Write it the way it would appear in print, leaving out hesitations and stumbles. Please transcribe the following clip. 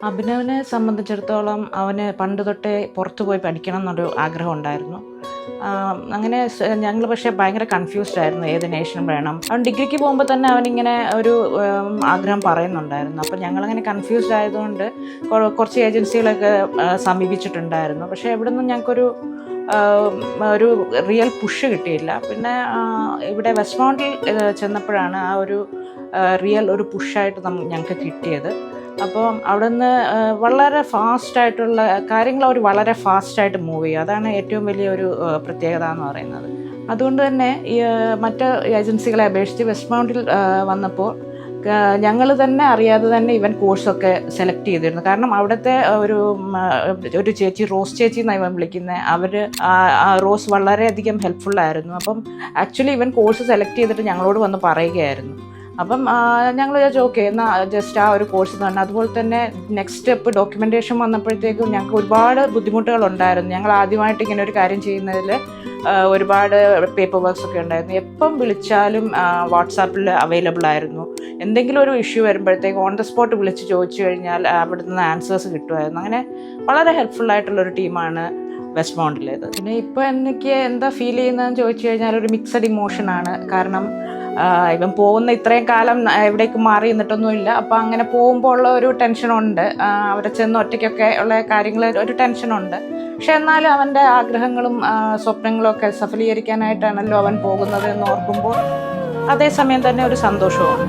അഭിനവിനെ സംബന്ധിച്ചിടത്തോളം അവന് പണ്ട് തൊട്ടേ പുറത്തു പോയി പഠിക്കണം എന്നൊരു ആഗ്രഹം ഉണ്ടായിരുന്നു. അങ്ങനെ ഞങ്ങൾ പക്ഷേ ഭയങ്കര കൺഫ്യൂസ്ഡ് ആയിരുന്നു ഏത് നേഷൻ വേണം. അവൻ ഡിഗ്രിക്ക് പോകുമ്പോൾ തന്നെ അവനിങ്ങനെ ഒരു ആഗ്രഹം പറയുന്നുണ്ടായിരുന്നു. അപ്പോൾ ഞങ്ങളങ്ങനെ കൺഫ്യൂസ്ഡ് ആയതുകൊണ്ട് കുറച്ച് ഏജൻസികളൊക്കെ സമീപിച്ചിട്ടുണ്ടായിരുന്നു. പക്ഷേ എവിടെ നിന്നും ഞങ്ങൾക്കൊരു ഒരു റിയൽ പുഷ് കിട്ടിയില്ല. പിന്നെ ഇവിടെ വെസ്റ്റ് മൗണ്ടിൽ ചെന്നപ്പോഴാണ് ആ ഒരു റിയൽ ഒരു പുഷായിട്ട് ഞങ്ങൾക്ക് കിട്ടിയത്. അപ്പോൾ അവിടെ നിന്ന് വളരെ ഫാസ്റ്റായിട്ടുള്ള കാര്യങ്ങൾ അവർ വളരെ ഫാസ്റ്റായിട്ട് മൂവ് ചെയ്യും. അതാണ് ഏറ്റവും വലിയൊരു പ്രത്യേകത എന്ന് പറയുന്നത്. അതുകൊണ്ട് തന്നെ മറ്റ് ഏജൻസികളെ അപേക്ഷിച്ച് വെസ്റ്റ് മൗണ്ടിൽ വന്നപ്പോൾ ഞങ്ങൾ തന്നെ അറിയാതെ തന്നെ ഇവൻ കോഴ്സൊക്കെ സെലക്ട് ചെയ്തിരുന്നു. കാരണം അവിടുത്തെ ഒരു ചേച്ചി, റോസ് ചേച്ചി എന്നാണ് ഇവൻ വിളിക്കുന്നത്, അവർ റോസ് വളരെയധികം ഹെൽപ്ഫുള്ളായിരുന്നു. അപ്പം ആക്ച്വലി ഇവൻ കോഴ്സ് സെലക്ട് ചെയ്തിട്ട് ഞങ്ങളോട് വന്ന് പറയുകയായിരുന്നു. അപ്പം ഞങ്ങൾ വിചാരിച്ചു ഓക്കെ എന്നാൽ ജസ്റ്റ് ആ ഒരു കോഴ്സ് തന്നെ. അതുപോലെ തന്നെ നെക്സ്റ്റ് സ്റ്റെപ്പ് ഡോക്യുമെൻറ്റേഷൻ വന്നപ്പോഴത്തേക്കും ഞങ്ങൾക്ക് ഒരുപാട് ബുദ്ധിമുട്ടുകളുണ്ടായിരുന്നു. ഞങ്ങൾ ആദ്യമായിട്ട് ഇങ്ങനെ ഒരു കാര്യം ചെയ്യുന്നതിൽ ഒരുപാട് പേപ്പർ വർക്ക്സ് ഒക്കെ ഉണ്ടായിരുന്നു. എപ്പം വിളിച്ചാലും വാട്സാപ്പിൽ അവൈലബിൾ ആയിരുന്നു. എന്തെങ്കിലും ഒരു ഇഷ്യൂ വരുമ്പോഴത്തേക്കും ഓൺ ദ സ്പോട്ട് വിളിച്ച് ചോദിച്ചു കഴിഞ്ഞാൽ അവിടെ നിന്ന് ആൻസേഴ്സ് കിട്ടുമായിരുന്നു. അങ്ങനെ വളരെ ഹെൽപ്ഫുള്ളായിട്ടുള്ളൊരു ടീമാണ് വെസ്റ്റ് മൗണ്ടിലേത്. പിന്നെ ഇപ്പോൾ എനിക്ക് എന്താ ഫീൽ ചെയ്യുന്നതെന്ന് ചോദിച്ചു കഴിഞ്ഞാൽ ഒരു മിക്സഡ് ഇമോഷനാണ്. കാരണം ഇവൻ പോകുന്ന ഇത്രയും കാലം എവിടേക്ക് മാറി നിന്നിട്ടൊന്നുമില്ല. അപ്പോൾ അങ്ങനെ പോകുമ്പോൾ ഉള്ള ഒരു ടെൻഷനുണ്ട്. അവിടെ ചെന്ന് ഒറ്റയ്ക്കൊക്കെ ഉള്ള കാര്യങ്ങൾ ഒരു ടെൻഷനുണ്ട്. പക്ഷെ എന്നാലും അവൻ്റെ ആഗ്രഹങ്ങളും സ്വപ്നങ്ങളും ഒക്കെ സഫലീകരിക്കാനായിട്ടാണല്ലോ അവൻ പോകുന്നത് എന്ന് ഓർക്കുമ്പോൾ അതേസമയം തന്നെ ഒരു സന്തോഷവുമാണ്.